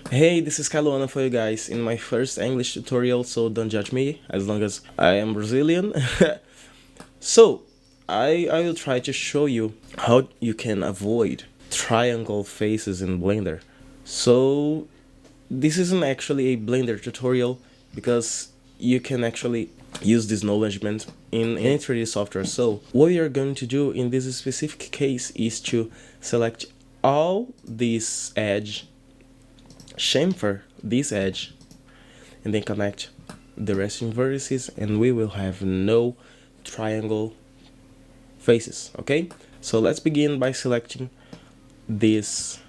Hey, this is Kaluanã for you guys in my first English tutorial, so don't judge me as long as I am Brazilian. So, I will try to show you how you can avoid triangle faces in Blender. So, this isn't actually a Blender tutorial because you can actually use this knowledgement in any 3D software. So, what we are going to do in this specific case is to select all this edge, chamfer this edge, and then connect the resting vertices, and we will have no triangle faces. Okay, so let's begin by selecting this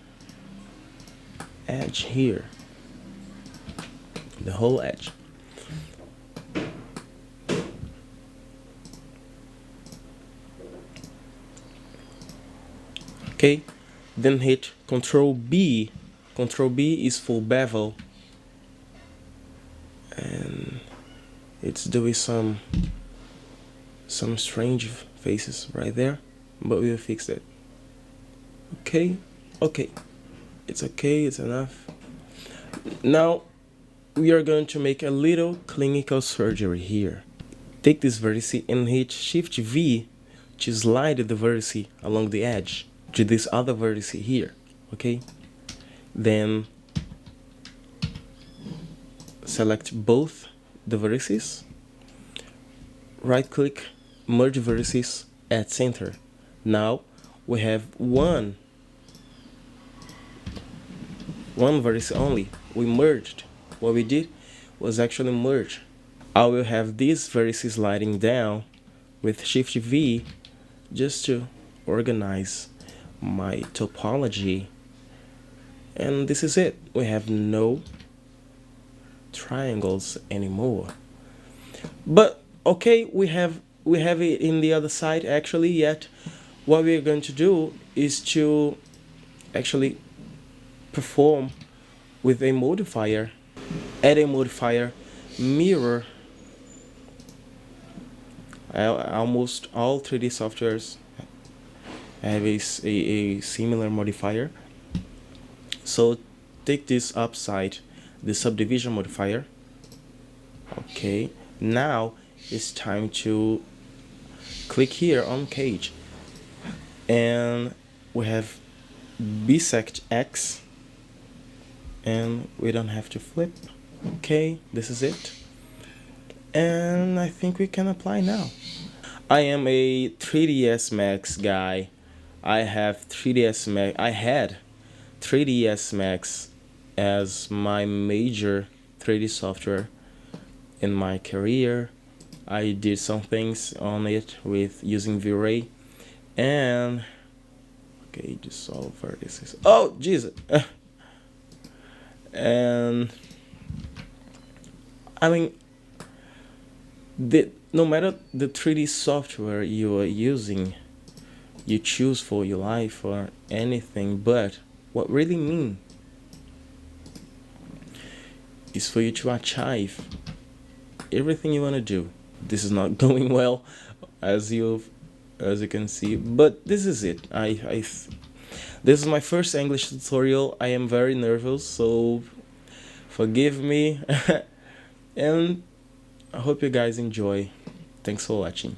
edge here, the whole edge. Okay, then hit Control B. Control B is for bevel, and it's doing some strange faces right there, but we'll fix it. Okay, it's okay, it's enough. Now we are going to make a little clinical surgery here. Take this vertex and hit Shift V to slide the vertex along the edge to this other vertex here. Okay, then select both the vertices, right click, merge vertices at center. Now we have one vertex only. We merged. What we did was actually merge. I will have this vertex sliding down with Shift V just to organize my topology, and this is it. We have no triangles anymore. But okay, we have it in the other side actually. Yet what we are going to do is to actually perform with a modifier, add a modifier, mirror. Almost all 3D softwares have a similar modifier. So take this upside, the subdivision modifier. Okay, now it's time to click here on cage, and we have bisect X, and we don't have to flip. Okay, this is it, and I think we can apply now. I am a 3ds Max guy. I had 3ds Max as my major 3D software in my career. I did some things on it with using V-Ray, and okay, dissolve vertices. Oh Jesus! And I mean, no matter the 3D software you are using, you choose for your life or anything, but what really mean is for you to achieve everything you want to do. This is not going well, as you can see, but this is it. This is my first English tutorial. I am very nervous, so forgive me. And I hope you guys enjoy. Thanks for watching.